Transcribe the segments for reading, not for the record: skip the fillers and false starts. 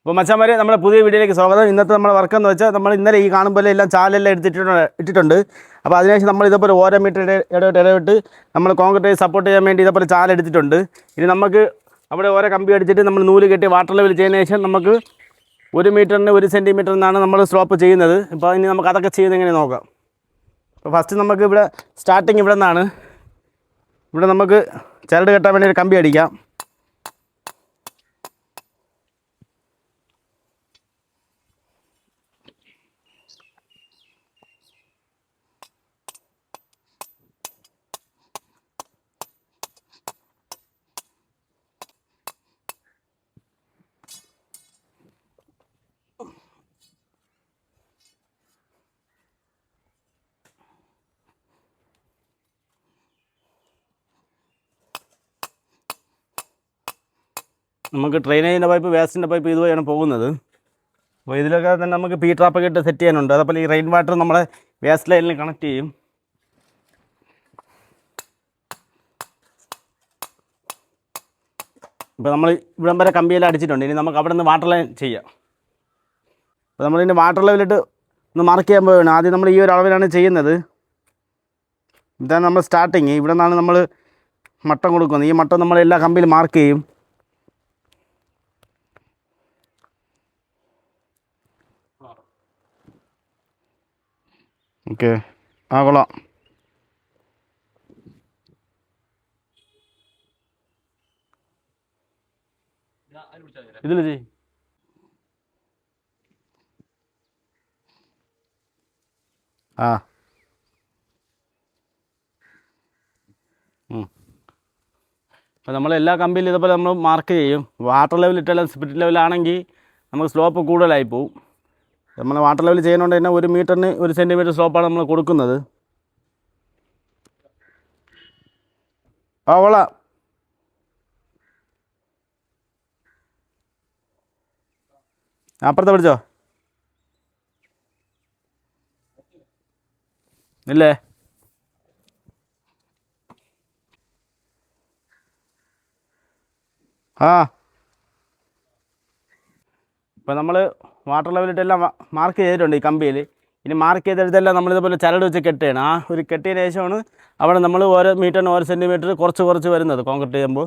അപ്പോൾ മച്ചാന്മാരെ നമ്മുടെ പുതിയ വീഡിയോയിലേക്ക് സ്വാഗതം. ഇന്നത്തെ നമ്മുടെ വർക്ക് എന്ന് വെച്ചാൽ നമ്മൾ ഇന്നലെ ഈ കാണുമ്പോൾ എല്ലാം ചാലെല്ലാം ഇട്ടിട്ടുണ്ട്. അപ്പോൾ അതിനുശേഷം നമ്മൾ ഇതേപോലെ ഓരോ മീറ്റർ ഇടവിട്ട് നമ്മൾ കോൺക്രീറ്റ് സപ്പോർട്ട് ചെയ്യാൻ വേണ്ടി ഇതേപോലെ ചാലെടുത്തിട്ടുണ്ട്. ഇനി നമുക്ക് അവിടെ ഓരോ കമ്പി അടിച്ചിട്ട് നമ്മൾ നൂല് കെട്ടി വാട്ടർ ലെവൽ ചെയ്യുന്നതിന് ശേഷം നമുക്ക് 1 മീറ്ററിന് 1 സെൻറ്റിമീറ്ററിനാണ് നമ്മൾ സ്ലോപ്പ് ചെയ്യുന്നത്. അപ്പോൾ ഇനി നമുക്ക് അതൊക്കെ ചെയ്യുന്നത് എങ്ങനെ നോക്കാം. അപ്പോൾ ഫസ്റ്റ് നമുക്ക് ഇവിടെ സ്റ്റാർട്ടിങ് ഇവിടെ നിന്നാണ്. ഇവിടെ നമുക്ക് ചരട് കെട്ടാൻ വേണ്ടി ഒരു കമ്പി അടിക്കാം. നമുക്ക് ഡ്രെയിനേജിൻ്റെ പൈപ്പ്, വേസ്റ്റിൻ്റെ പൈപ്പ് ഇതുവഴിയാണ് പോകുന്നത്. അപ്പോൾ ഇതിലൊക്കെ തന്നെ നമുക്ക് പി ട്രാപ്പൊക്കെ ഇട്ട് സെറ്റ് ചെയ്യാനുണ്ട്. അതേപോലെ ഈ റെയിൻ വാട്ടർ നമ്മളെ വേസ്റ്റ് ലൈനിൽ കണക്ട് ചെയ്യും. ഇപ്പോൾ നമ്മൾ ഇവിടം വരെ കമ്പിയെല്ലാം അടിച്ചിട്ടുണ്ട്. ഇനി നമുക്ക് അവിടെ നിന്ന് വാട്ടർ ലൈൻ ചെയ്യാം. അപ്പോൾ നമ്മളിതിൻ്റെ വാട്ടർ ലെവലിട്ട് ഒന്ന് മാർക്ക് ചെയ്യാൻ പോവുകയാണ്. ആദ്യം നമ്മൾ ഈ ഒരു അളവിലാണ് ചെയ്യുന്നത്. ഇതാണ് നമ്മൾ സ്റ്റാർട്ടിങ്. ഇവിടെ നിന്നാണ് നമ്മൾ മട്ടം കൊടുക്കുന്നത്. ഈ മട്ടം നമ്മൾ എല്ലാ കമ്പിയിലും മാർക്ക് ചെയ്യും. ഓക്കെ, കൊള്ളാം. ഇതിൽ ചെയ്. അപ്പോൾ നമ്മൾ എല്ലാ കമ്പിയിലും ഇതുപോലെ നമ്മൾ മാർക്ക് ചെയ്യും. വാട്ടർ ലെവൽ ഇട്ടെല്ലാം സ്പിരിറ്റ് ലെവലാണെങ്കിൽ നമുക്ക് സ്ലോപ്പ് കൂടുതലായി പോവും. നമ്മൾ വാട്ടർ ലെവൽ ചെയ്യുന്നതുകൊണ്ട് തന്നെ 1 മീറ്ററിന് 1 സെൻറ്റിമീറ്റർ സ്ലോപ്പാണ് നമ്മൾ കൊടുക്കുന്നത്. കൊള്ളാം. അപ്പുറത്തെ പിടിച്ചോ ഇല്ലേ? ഇപ്പോൾ നമ്മൾ വാട്ടർ ലെവലിട്ടെല്ലാം മാർക്ക് ചെയ്തിട്ടുണ്ട് ഈ കമ്പിയിൽ. ഇനി മാർക്ക് ചെയ്തെടുത്തെല്ലാം നമ്മളിതുപോലെ ചരട് വെച്ച് കെട്ടുകയാണ്. ആ ഒരു കെട്ടിയതിന് ശേഷമാണ് അവിടെ നമ്മൾ ഓരോ മീറ്ററിന് 1 സെൻറ്റിമീറ്റർ കുറച്ച് വരുന്നത് കോൺക്രീറ്റ് ചെയ്യുമ്പോൾ.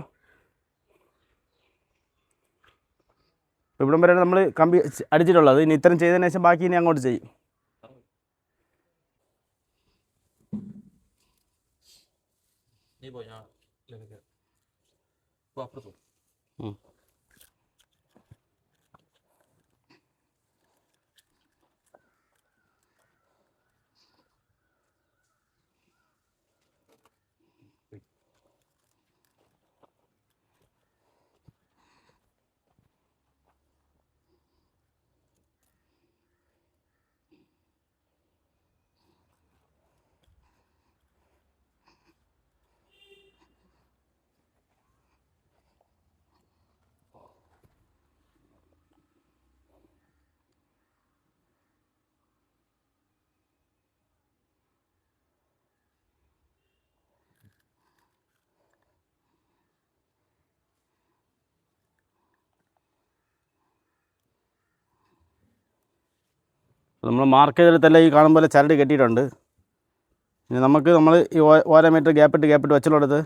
ഇവിടം വരെയാണ് നമ്മൾ കമ്പി അടിച്ചിട്ടുള്ളത്. ഇനി ഇത്രയും ചെയ്തതിന് ശേഷം ബാക്കി ഇനി അങ്ങോട്ട് ചെയ്യും. നമ്മൾ മാർക്ക് ചെയ്തെടുത്തെല്ലാം ഈ കാണും പോലെ ചരട് കെട്ടിയിട്ടുണ്ട്. ഇനി നമ്മൾ ഈ 1 മീറ്റർ ഗ്യാപ്പിട്ട് വെച്ചിട്ടുള്ളത്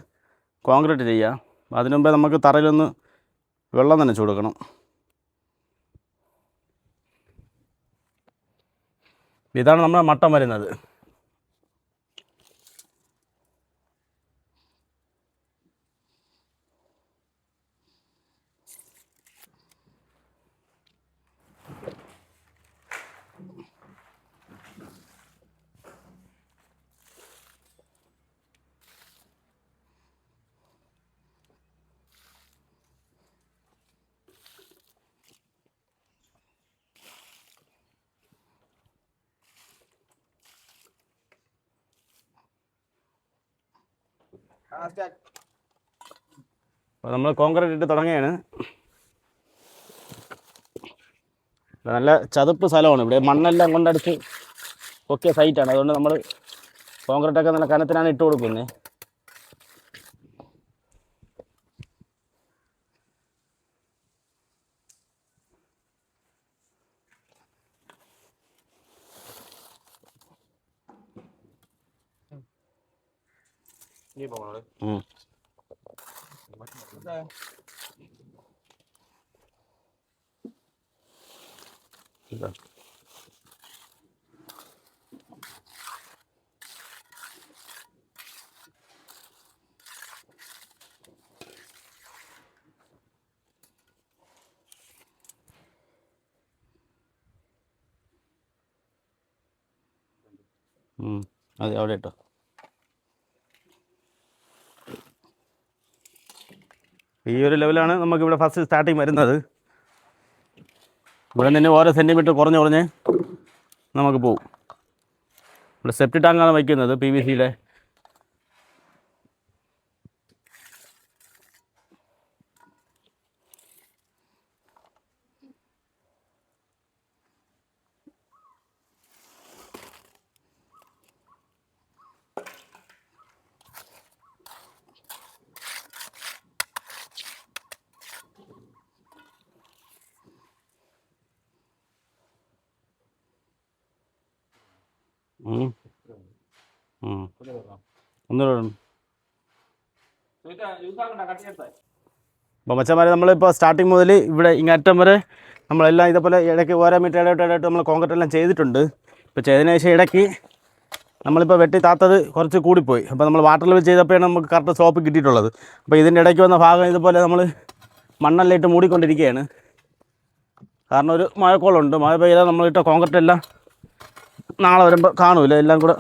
കോൺക്രീറ്റ് ചെയ്യാം. അതിനു മുമ്പേ നമുക്ക് തറയിലൊന്ന് വെള്ളം നനച്ച് കൊടുക്കണം. ഇതാണ് നമ്മുടെ മട്ടം വരുന്നത്. അപ്പോൾ നമ്മൾ കോൺക്രീറ്റ് ഇട്ട് തുടങ്ങുകയാണ്. നല്ല ചതുപ്പ് സ്ഥലമാണ്. ഇവിടെ മണ്ണെല്ലാം കൊണ്ടടിച്ച് പൊക്കിയ സൈറ്റാണ്. അതുകൊണ്ട് നമ്മൾ കോൺക്രീറ്റൊക്കെ നല്ല കനത്തിനാണ് ഇട്ട് കൊടുക്കുന്നത്. ഉം. ഇതാ. അതെ അവിടെ ഇട്ടോ. ഈ ഒരു ലെവലാണ് നമുക്കിവിടെ ഫസ്റ്റ് സ്റ്റാർട്ടിങ് വരുന്നത്. ഇവിടെ നിന്ന് ഓരോ സെൻറ്റിമീറ്റർ കുറഞ്ഞ് നമുക്ക് പോവും. ഇവിടെ സെപ്റ്റി ടാങ്കാണ് വയ്ക്കുന്നത് PVCയുടെ. അപ്പോൾ മച്ചന്മാരെ നമ്മളിപ്പോൾ സ്റ്റാർട്ടിങ് മുതൽ ഇവിടെ ഇങ്ങറ്റം വരെ നമ്മളെല്ലാം ഇതേപോലെ ഇടയ്ക്ക് ഓരോ മീറ്റർ ഇടവിട്ട് നമ്മൾ കോൺക്രീറ്റ് എല്ലാം ചെയ്തിട്ടുണ്ട്. ഇപ്പോൾ ചെയ്തതിന് ശേഷം ഇടയ്ക്ക് നമ്മളിപ്പോൾ വെട്ടി താത്തത് കുറച്ച് കൂടിപ്പോയി. അപ്പോൾ നമ്മൾ വാട്ടർ ലെവൽ ചെയ്തപ്പോഴാണ് നമുക്ക് കറക്റ്റ് സ്ലോപ്പ് കിട്ടിയിട്ടുള്ളത്. അപ്പോൾ ഇതിൻ്റെ ഇടയ്ക്ക് വന്ന ഭാഗം ഇതുപോലെ നമ്മൾ മണ്ണെല്ലാം ഇട്ട് മൂടിക്കൊണ്ടിരിക്കുകയാണ്. കാരണം ഒരു മഴക്കോളുണ്ട്. മഴ പെയ്താൽ നമ്മളിട്ട കോൺക്രീറ്റ് എല്ലാം നാളെ വരുമ്പോൾ കാണൂല, എല്ലാം കൂടെ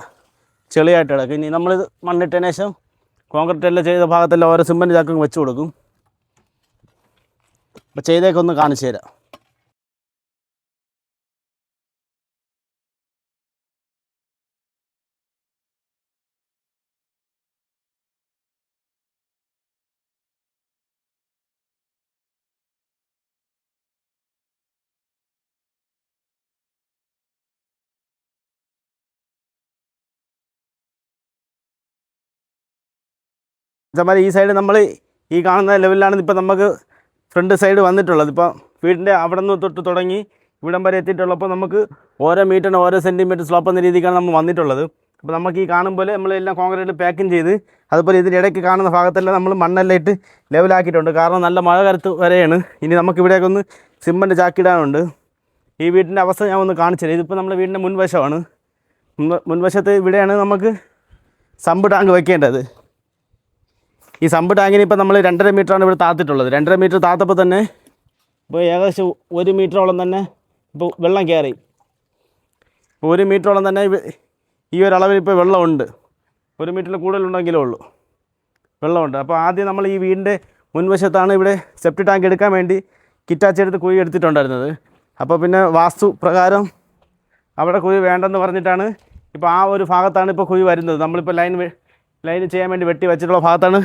ചെളിയായിട്ട് കിടക്കും. ഇനി നമ്മളിത് മണ്ണിട്ടതിന് ശേഷം കോൺക്രീറ്റ് എല്ലാം ചെയ്ത ഭാഗത്തെല്ലാം ഓരോ സിമെൻറ്റ് ചാക്കും വെച്ച് കൊടുക്കും. അപ്പോൾ ചെയ്തേക്കൊന്ന് കാണിച്ചു തരാം. മച്ചന്മാരെ ഈ സൈഡ് നമ്മൾ ഈ കാണുന്ന ലെവലിലാണ് ഇപ്പോൾ നമുക്ക് ഫ്രണ്ട് സൈഡ് വന്നിട്ടുള്ളത്. ഇപ്പോൾ വീടിൻ്റെ അവിടെ നിന്ന് തൊട്ട് തുടങ്ങി ഇവിടം വരെ എത്തിയിട്ടുള്ളപ്പോൾ നമുക്ക് ഓരോ മീറ്ററിന് ഓരോ സെൻറ്റിമീറ്റർ സ്ലോപ്പ് എന്ന രീതിക്കാണ് നമ്മൾ വന്നിട്ടുള്ളത്. അപ്പോൾ നമുക്ക് ഈ കാണുമ്പോൾ നമ്മളെല്ലാം കോൺക്രീറ്റ് പാക്കിങ് ചെയ്ത് അതുപോലെ ഇതിൻ്റെ ഇടയ്ക്ക് കാണുന്ന ഭാഗത്തെല്ലാം നമ്മൾ മണ്ണെല്ലാം ഇട്ട് ലെവലാക്കിയിട്ടുണ്ട്. കാരണം നല്ല മഴ കരുത്ത് വരെയാണ്. ഇനി നമുക്ക് ഇവിടേക്ക് ഒന്ന് സിമെൻറ്റ് ചാക്കിടാനുണ്ട്. ഈ വീടിൻ്റെ അവസ്ഥ ഞാൻ ഒന്ന് കാണിച്ചു തരാം. ഇതിപ്പോൾ നമ്മുടെ വീടിൻ്റെ മുൻവശമാണ്. മുൻവശത്ത് ഇവിടെയാണ് നമുക്ക് സമ്പ് ടാങ്ക് വയ്ക്കേണ്ടത്. ഈ സമ്പ് ടാങ്കിന് ഇപ്പോൾ നമ്മൾ 2.5 മീറ്ററാണ് ഇവിടെ താത്തിട്ടുള്ളത്. 2.5 മീറ്റർ താത്തപ്പോൾ തന്നെ ഇപ്പോൾ ഏകദേശം 1 മീറ്ററോളം തന്നെ ഇപ്പോൾ വെള്ളം കയറി. 1 മീറ്ററോളം തന്നെ ഈ ഒരു അളവിൽ ഇപ്പോൾ വെള്ളമുണ്ട്. 1 മീറ്ററിൽ കൂടുതലുണ്ടെങ്കിലേ ഉള്ളൂ വെള്ളമുണ്ട്. അപ്പോൾ ആദ്യം നമ്മൾ ഈ വീടിൻ്റെ മുൻവശത്താണ് ഇവിടെ സെപ്റ്റി ടാങ്ക് എടുക്കാൻ വേണ്ടി കിറ്റാച്ചെടുത്ത് കുഴി എടുത്തിട്ടുണ്ടായിരുന്നത്. അപ്പോൾ പിന്നെ വാസ്തു പ്രകാരം അവിടെ കുഴി വേണ്ടെന്ന് പറഞ്ഞിട്ടാണ് ഇപ്പോൾ ആ ഒരു ഭാഗത്താണ് ഇപ്പോൾ കുഴി വരുന്നത്. നമ്മളിപ്പോൾ ലൈൻ ചെയ്യാൻ വേണ്ടി വെട്ടി വെച്ചിട്ടുള്ള ഭാഗത്താണ്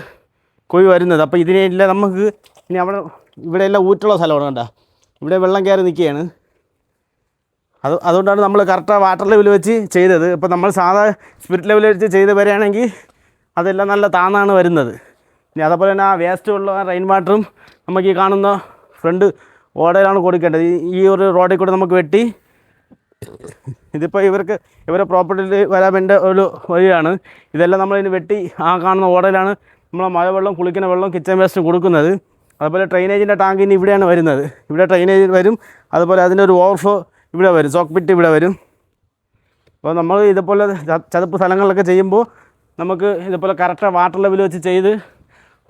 കുഴി വരുന്നത്. അപ്പോൾ ഇതിനെയില്ല നമുക്ക് ഇനി ഇവിടെയെല്ലാം ഊറ്റുള്ള സ്ഥലമാണ്. കണ്ട ഇവിടെ വെള്ളം കയറി നിൽക്കുകയാണ്. അതുകൊണ്ടാണ് നമ്മൾ കറക്റ്റ് വാട്ടർ ലെവൽ വെച്ച് ചെയ്തത്. ഇപ്പോൾ നമ്മൾ സാധാ സ്പിരിറ്റ് ലെവൽ വെച്ച് ചെയ്ത് വരികയാണെങ്കിൽ അതെല്ലാം നല്ല താന്നാണ് വരുന്നത്. ഇനി അതേപോലെ തന്നെ ആ വേസ്റ്റ് ഉള്ള റെയിൻ വാട്ടറും നമുക്ക് ഈ കാണുന്ന ഫ്രണ്ട് ഓടയിലാണ് കൊടുക്കേണ്ടത്. ഈ ഒരു റോഡിൽ കൂടെ നമുക്ക് വെട്ടി ഇതിപ്പോൾ ഇവരെ പ്രോപ്പർട്ടിയിൽ വരാൻ വേണ്ട ഒരു വഴിയാണ്. ഇതെല്ലാം നമ്മളിനി വെട്ടി ആ കാണുന്ന ഓടയിലാണ് നമ്മൾ മഴവെള്ളം, കുളിക്കുന്ന വെള്ളം, കിച്ചൺ വേസ്റ്റ് കൊടുക്കുന്നത്. അതുപോലെ ഡ്രെയിനേജിൻ്റെ ടാങ്ക് ഇനി ഇവിടെയാണ് വരുന്നത്. ഇവിടെ ഡ്രെയിനേജ് വരും. അതുപോലെ അതിൻ്റെ ഒരു ഓവർഫ്ലോ ഇവിടെ വരും, സോക്ക് പിറ്റ് ഇവിടെ വരും. അപ്പോൾ നമ്മൾ ഇതുപോലെ ചതുപ്പ് സ്ഥലങ്ങളിലൊക്കെ ചെയ്യുമ്പോൾ നമുക്ക് ഇതുപോലെ കറക്റ്റ് വാട്ടർ ലെവൽ വെച്ച് ചെയ്ത്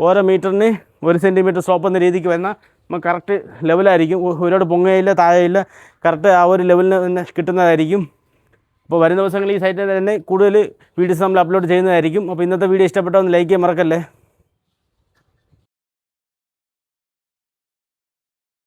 ഓരോ മീറ്ററിന് 1 സെൻറ്റിമീറ്റർ സ്ലോപ്പ് എന്ന രീതിക്ക് വന്നാൽ നമുക്ക് കറക്റ്റ് ലെവലായിരിക്കും. ഒരുപാട് പൊങ്ങയില്ല, താഴെയില്ല, കറക്റ്റ് ആ ഒരു ലെവലിന് തന്നെ കിട്ടുന്നതായിരിക്കും. അപ്പോൾ വരുന്ന ദിവസങ്ങളിൽ ഈ സൈറ്റിൽ തന്നെ കൂടുതൽ വീഡിയോസ് നമ്മൾ അപ്ലോഡ് ചെയ്യുന്നതായിരിക്കും. അപ്പോൾ ഇന്നത്തെ വീഡിയോ ഇഷ്ടപ്പെട്ടാൽ ഒന്ന് ലൈക്ക് ചെയ്യാൻ മറക്കല്ലേ.